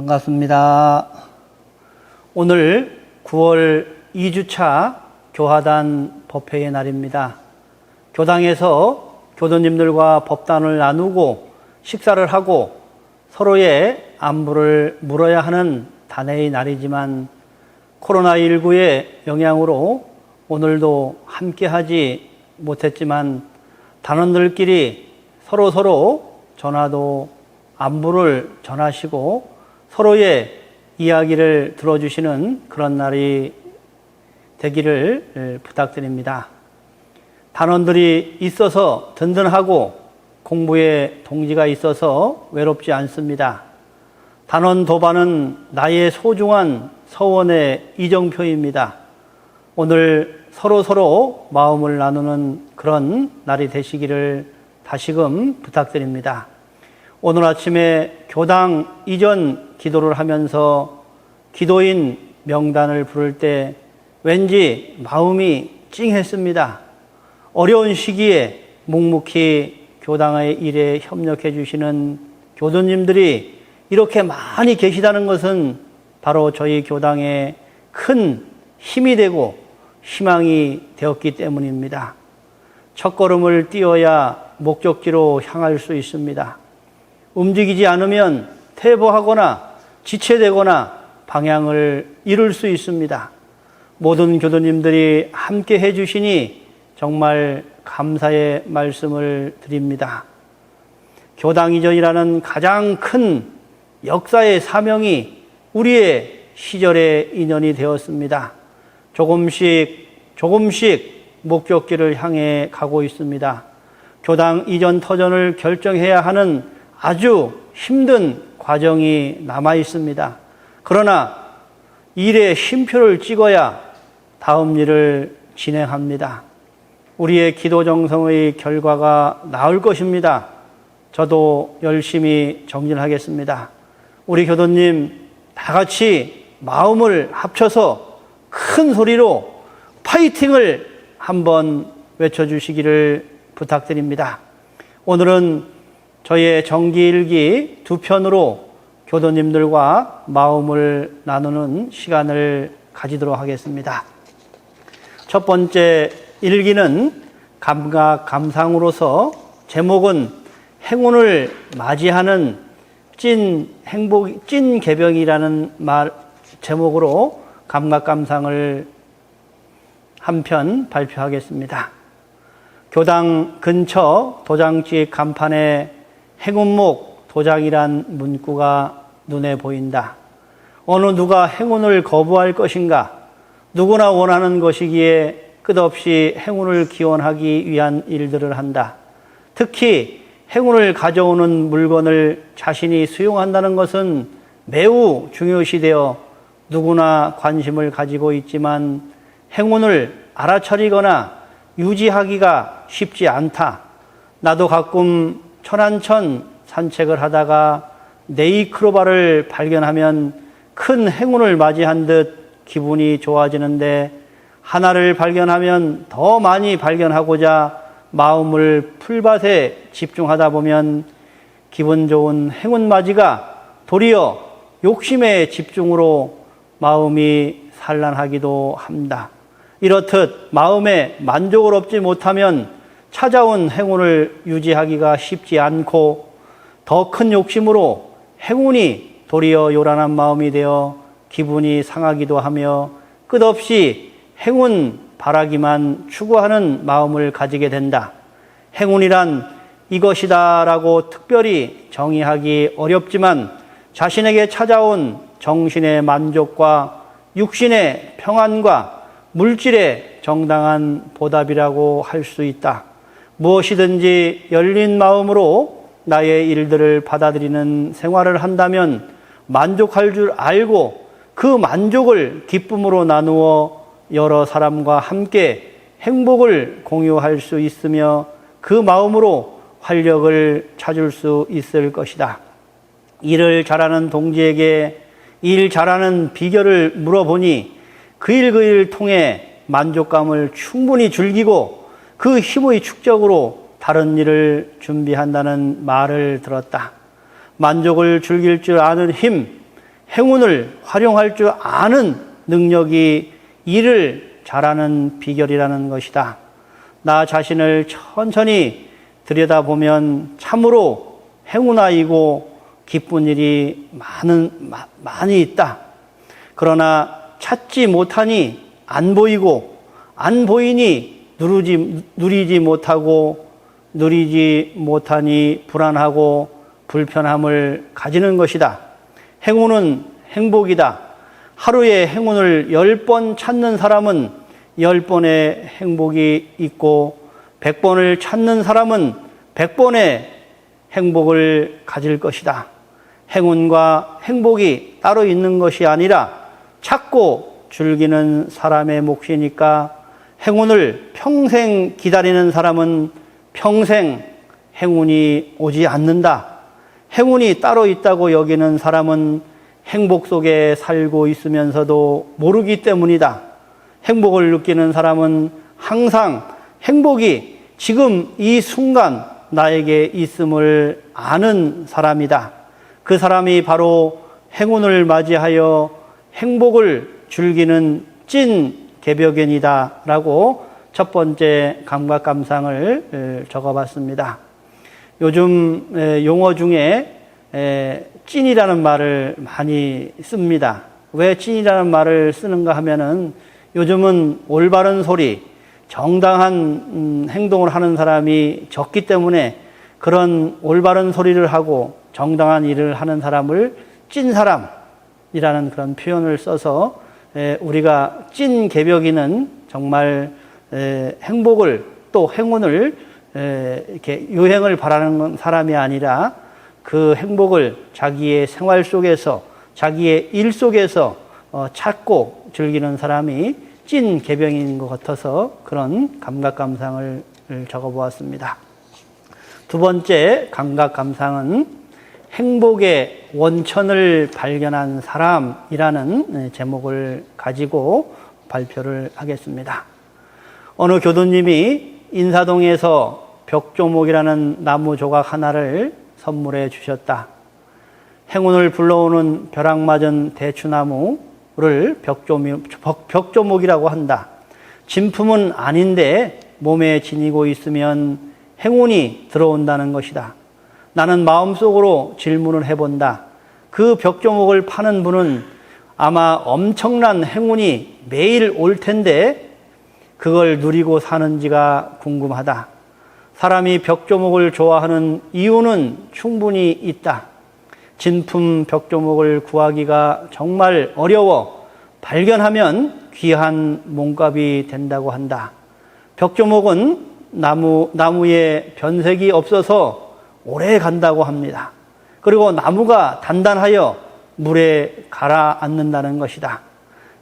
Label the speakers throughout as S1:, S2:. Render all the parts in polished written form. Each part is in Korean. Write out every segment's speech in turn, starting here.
S1: 반갑습니다. 오늘 9월 2주차 교화단 법회의 날입니다. 교당에서 교도님들과 법단을 나누고 식사를 하고 서로의 안부를 물어야 하는 단회의 날이지만 코로나19의 영향으로 오늘도 함께하지 못했지만 단원들끼리 서로 전화도 안부를 전하시고 서로의 이야기를 들어주시는 그런 날이 되기를 부탁드립니다. 단원들이 있어서 든든하고 공부에 동지가 있어서 외롭지 않습니다. 단원 도반은 나의 소중한 서원의 이정표입니다. 오늘 서로 마음을 나누는 그런 날이 되시기를 다시금 부탁드립니다. 오늘 아침에 교당 이전 기도를 하면서 기도인 명단을 부를 때 왠지 마음이 찡했습니다. 어려운 시기에 묵묵히 교당의 일에 협력해 주시는 교도님들이 이렇게 많이 계시다는 것은 바로 저희 교당의 큰 힘이 되고 희망이 되었기 때문입니다. 첫걸음을 띄어야 목적지로 향할 수 있습니다. 움직이지 않으면 퇴보하거나 지체되거나 방향을 잃을 수 있습니다. 모든 교도님들이 함께 해주시니 정말 감사의 말씀을 드립니다. 교당 이전이라는 가장 큰 역사의 사명이 우리의 시절의 인연이 되었습니다. 조금씩 목적지를 향해 가고 있습니다. 교당 이전 터전을 결정해야 하는 아주 힘든 과정이 남아 있습니다. 그러나 일의 쉼표를 찍어야 다음 일을 진행합니다. 우리의 기도 정성의 결과가 나올 것입니다. 저도 열심히 정진하겠습니다. 우리 교도님 다 같이 마음을 합쳐서 큰 소리로 파이팅을 한번 외쳐주시기를 부탁드립니다. 오늘은 저의 정기일기 2편으로 교도님들과 마음을 나누는 시간을 가지도록 하겠습니다. 첫 번째 일기는 감각 감상으로서 제목은 행운을 맞이하는 찐 개병이라는 제목으로 감각 감상을 한 편 발표하겠습니다. 교당 근처 도장집 간판에 행운목 도장이란 문구가 눈에 보인다. 어느 누가 행운을 거부할 것인가? 누구나 원하는 것이기에 끝없이 행운을 기원하기 위한 일들을 한다. 특히 행운을 가져오는 물건을 자신이 수용한다는 것은 매우 중요시되어 누구나 관심을 가지고 있지만 행운을 알아차리거나 유지하기가 쉽지 않다. 나도 가끔 천안천 산책을 하다가 네이크로바를 발견하면 큰 행운을 맞이한 듯 기분이 좋아지는데 하나를 발견하면 더 많이 발견하고자 마음을 풀밭에 집중하다 보면 기분 좋은 행운 맞이가 도리어 욕심의 집중으로 마음이 산란하기도 합니다. 이렇듯 마음에 만족을 얻지 못하면 찾아온 행운을 유지하기가 쉽지 않고 더 큰 욕심으로 행운이 도리어 요란한 마음이 되어 기분이 상하기도 하며 끝없이 행운 바라기만 추구하는 마음을 가지게 된다. 행운이란 이것이다라고 특별히 정의하기 어렵지만 자신에게 찾아온 정신의 만족과 육신의 평안과 물질의 정당한 보답이라고 할 수 있다. 무엇이든지 열린 마음으로 나의 일들을 받아들이는 생활을 한다면 만족할 줄 알고 그 만족을 기쁨으로 나누어 여러 사람과 함께 행복을 공유할 수 있으며 그 마음으로 활력을 찾을 수 있을 것이다. 일을 잘하는 동지에게 일 잘하는 비결을 물어보니 그 일 통해 만족감을 충분히 즐기고 그 힘의 축적으로 다른 일을 준비한다는 말을 들었다. 만족을 즐길 줄 아는 힘, 행운을 활용할 줄 아는 능력이 일을 잘하는 비결이라는 것이다. 나 자신을 천천히 들여다보면 참으로 행운아이고 기쁜 일이 많이 있다. 그러나 찾지 못하니 안 보이고 안 보이니 누리지 못하고 누리지 못하니 불안하고 불편함을 가지는 것이다. 행운은 행복이다. 하루에 행운을 10번 찾는 사람은 10번의 행복이 있고 100번을 찾는 사람은 100번의 행복을 가질 것이다. 행운과 행복이 따로 있는 것이 아니라 찾고 즐기는 사람의 몫이니까 행운을 평생 기다리는 사람은 평생 행운이 오지 않는다. 행운이 따로 있다고 여기는 사람은 행복 속에 살고 있으면서도 모르기 때문이다. 행복을 느끼는 사람은 항상 행복이 지금 이 순간 나에게 있음을 아는 사람이다. 그 사람이 바로 행운을 맞이하여 행복을 즐기는 찐 개벽인이다 라고 첫 번째 감각감상을 적어봤습니다. 요즘 용어 중에 찐이라는 말을 많이 씁니다. 왜 찐이라는 말을 쓰는가 하면은 요즘은 올바른 소리, 정당한 행동을 하는 사람이 적기 때문에 그런 올바른 소리를 하고 정당한 일을 하는 사람을 찐 사람이라는 그런 표현을 써서 우리가 찐 개벽이는 정말 행복을 또 행운을 이렇게 유행을 바라는 사람이 아니라 그 행복을 자기의 생활 속에서 자기의 일 속에서 찾고 즐기는 사람이 찐 개벽인 것 같아서 그런 감각감상을 적어보았습니다. 두 번째 감각감상은 행복의 원천을 발견한 사람이라는 제목을 가지고 발표를 하겠습니다. 어느 교도님이 인사동에서 벽조목이라는 나무 조각 하나를 선물해 주셨다. 행운을 불러오는 벼락맞은 대추나무를 벽조목이라고 한다. 진품은 아닌데 몸에 지니고 있으면 행운이 들어온다는 것이다. 나는 마음속으로 질문을 해본다. 그 벽조목을 파는 분은 아마 엄청난 행운이 매일 올 텐데 그걸 누리고 사는지가 궁금하다. 사람이 벽조목을 좋아하는 이유는 충분히 있다. 진품 벽조목을 구하기가 정말 어려워 발견하면 귀한 몸값이 된다고 한다. 벽조목은 나무에 변색이 없어서 오래 간다고 합니다. 그리고 나무가 단단하여 물에 가라앉는다는 것이다.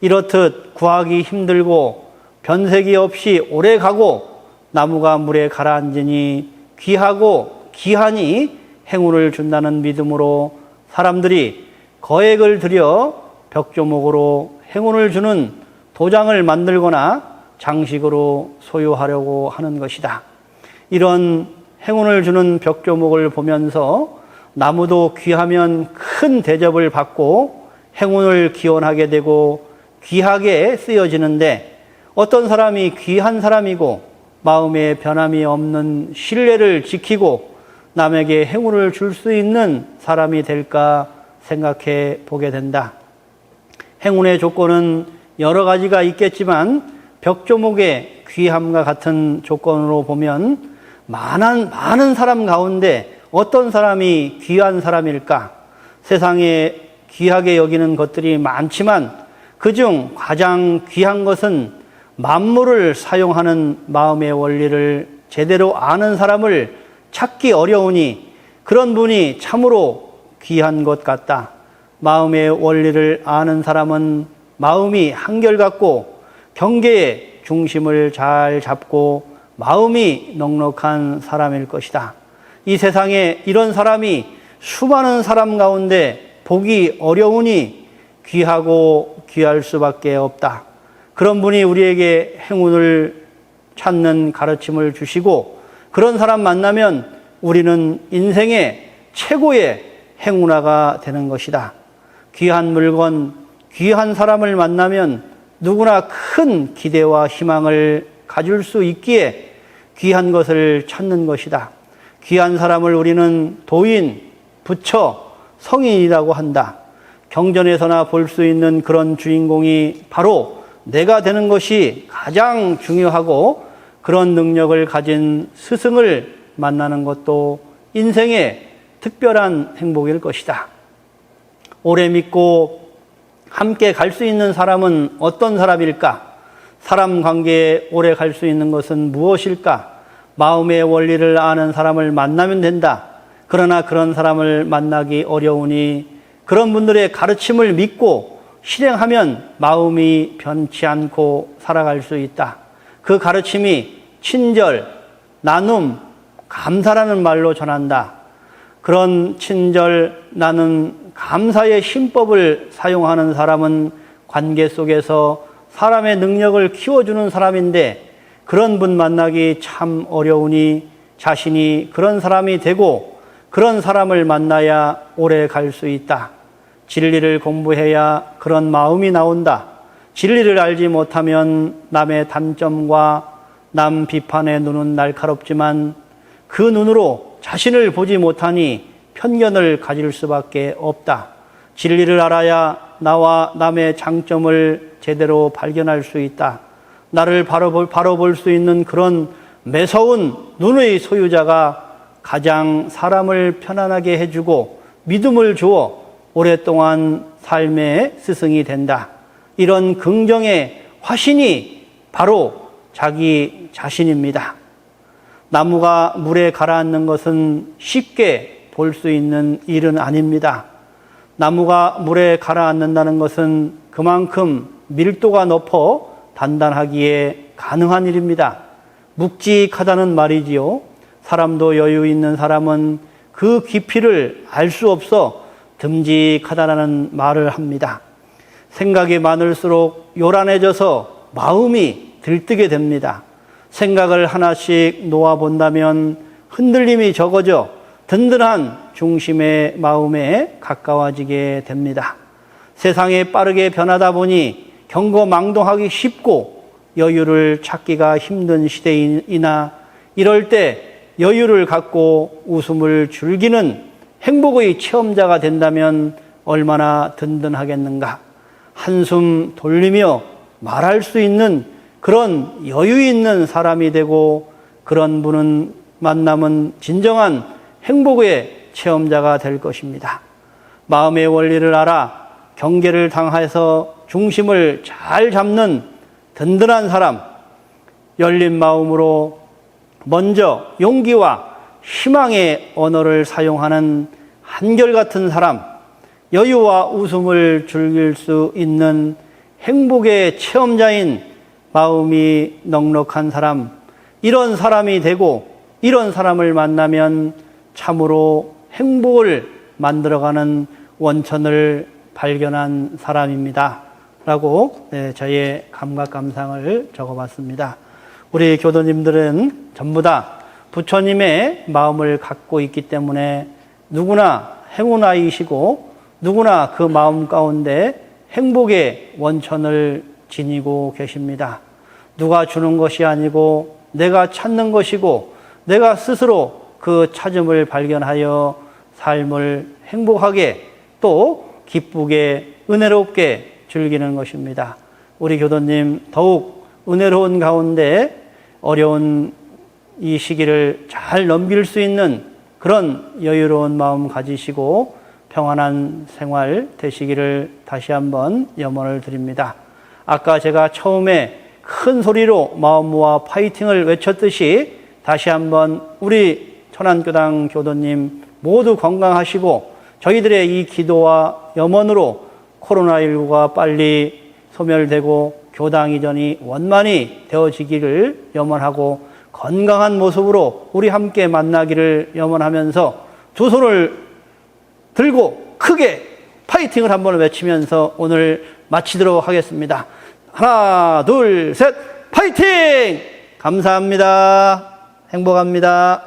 S1: 이렇듯 구하기 힘들고 변색이 없이 오래 가고 나무가 물에 가라앉으니 귀하고 귀하니 행운을 준다는 믿음으로 사람들이 거액을 들여 벽조목으로 행운을 주는 도장을 만들거나 장식으로 소유하려고 하는 것이다. 이런 행운을 주는 벽조목을 보면서 나무도 귀하면 큰 대접을 받고 행운을 기원하게 되고 귀하게 쓰여지는데 어떤 사람이 귀한 사람이고 마음에 변함이 없는 신뢰를 지키고 남에게 행운을 줄 수 있는 사람이 될까 생각해 보게 된다. 행운의 조건은 여러 가지가 있겠지만 벽조목의 귀함과 같은 조건으로 보면 많은 사람 가운데 어떤 사람이 귀한 사람일까? 세상에 귀하게 여기는 것들이 많지만 그중 가장 귀한 것은 만물을 사용하는 마음의 원리를 제대로 아는 사람을 찾기 어려우니 그런 분이 참으로 귀한 것 같다. 마음의 원리를 아는 사람은 마음이 한결같고 경계의 중심을 잘 잡고 마음이 넉넉한 사람일 것이다. 이 세상에 이런 사람이 수많은 사람 가운데 보기 어려우니 귀하고 귀할 수밖에 없다. 그런 분이 우리에게 행운을 찾는 가르침을 주시고 그런 사람 만나면 우리는 인생의 최고의 행운아가 되는 것이다. 귀한 물건, 귀한 사람을 만나면 누구나 큰 기대와 희망을 가질 수 있기에 귀한 것을 찾는 것이다. 귀한 사람을 우리는 도인, 부처, 성인이라고 한다. 경전에서나 볼 수 있는 그런 주인공이 바로 내가 되는 것이 가장 중요하고 그런 능력을 가진 스승을 만나는 것도 인생의 특별한 행복일 것이다. 오래 믿고 함께 갈 수 있는 사람은 어떤 사람일까? 사람 관계에 오래 갈 수 있는 것은 무엇일까? 마음의 원리를 아는 사람을 만나면 된다. 그러나 그런 사람을 만나기 어려우니 그런 분들의 가르침을 믿고 실행하면 마음이 변치 않고 살아갈 수 있다. 그 가르침이 친절, 나눔, 감사라는 말로 전한다. 그런 친절, 나눔, 감사의 신법을 사용하는 사람은 관계 속에서 사람의 능력을 키워주는 사람인데 그런 분 만나기 참 어려우니 자신이 그런 사람이 되고 그런 사람을 만나야 오래 갈 수 있다. 진리를 공부해야 그런 마음이 나온다. 진리를 알지 못하면 남의 단점과 남 비판의 눈은 날카롭지만 그 눈으로 자신을 보지 못하니 편견을 가질 수밖에 없다. 진리를 알아야 나와 남의 장점을 제대로 발견할 수 있다. 나를 바로 볼 수 있는 그런 매서운 눈의 소유자가 가장 사람을 편안하게 해주고 믿음을 주어 오랫동안 삶의 스승이 된다. 이런 긍정의 화신이 바로 자기 자신입니다. 나무가 물에 가라앉는 것은 쉽게 볼 수 있는 일은 아닙니다. 나무가 물에 가라앉는다는 것은 그만큼 밀도가 높아 단단하기에 가능한 일입니다. 묵직하다는 말이지요. 사람도 여유 있는 사람은 그 깊이를 알 수 없어 듬직하다라는 말을 합니다. 생각이 많을수록 요란해져서 마음이 들뜨게 됩니다. 생각을 하나씩 놓아본다면 흔들림이 적어져 든든한 중심의 마음에 가까워지게 됩니다. 세상이 빠르게 변하다 보니 경거망동하기 쉽고 여유를 찾기가 힘든 시대이나 이럴 때 여유를 갖고 웃음을 즐기는 행복의 체험자가 된다면 얼마나 든든하겠는가. 한숨 돌리며 말할 수 있는 그런 여유 있는 사람이 되고 그런 분은 만남은 진정한 행복의 체험자가 될 것입니다. 마음의 원리를 알아 경계를 당해서 중심을 잘 잡는 든든한 사람, 열린 마음으로 먼저 용기와 희망의 언어를 사용하는 한결같은 사람, 여유와 웃음을 즐길 수 있는 행복의 체험자인 마음이 넉넉한 사람, 이런 사람이 되고 이런 사람을 만나면 참으로 행복을 만들어가는 원천을 발견한 사람입니다. 라고 저의 감각 감상을 적어봤습니다. 우리 교도님들은 전부 다 부처님의 마음을 갖고 있기 때문에 누구나 행운아이시고 누구나 그 마음 가운데 행복의 원천을 지니고 계십니다. 누가 주는 것이 아니고 내가 찾는 것이고 내가 스스로 그 찾음을 발견하여 삶을 행복하게 또 기쁘게 은혜롭게 즐기는 것입니다. 우리 교도님 더욱 은혜로운 가운데 어려운 이 시기를 잘 넘길 수 있는 그런 여유로운 마음 가지시고 평안한 생활 되시기를 다시 한번 염원을 드립니다. 아까 제가 처음에 큰 소리로 마음 모아 파이팅을 외쳤듯이 다시 한번 우리 천안교당 교도님 모두 건강하시고 저희들의 이 기도와 염원으로 코로나19가 빨리 소멸되고 교당 이전이 원만히 되어지기를 염원하고 건강한 모습으로 우리 함께 만나기를 염원하면서 두 손을 들고 크게 파이팅을 한번 외치면서 오늘 마치도록 하겠습니다. 하나, 둘, 셋, 파이팅! 감사합니다. 행복합니다.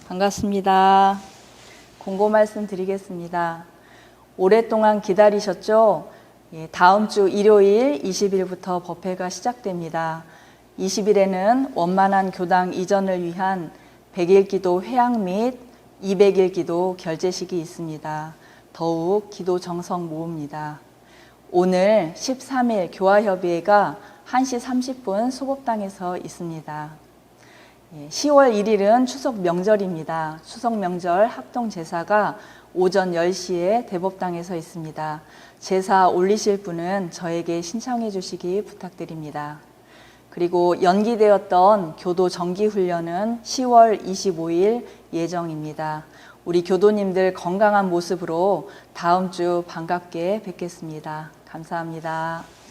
S2: 반갑습니다. 공고 말씀 드리겠습니다. 오랫동안 기다리셨죠? 다음 주 일요일 20일부터 법회가 시작됩니다. 20일에는 원만한 교당 이전을 위한 100일 기도 회향 및 200일 기도 결제식이 있습니다. 더욱 기도 정성 모읍니다. 오늘 13일 교화협의회가 1시 30분 소법당에서 있습니다. 10월 1일은 추석 명절입니다. 추석 명절 합동 제사가 오전 10시에 대법당에서 있습니다. 제사 올리실 분은 저에게 신청해 주시기 부탁드립니다. 그리고 연기되었던 교도 정기훈련은 10월 25일 예정입니다. 우리 교도님들 건강한 모습으로 다음 주 반갑게 뵙겠습니다. 감사합니다.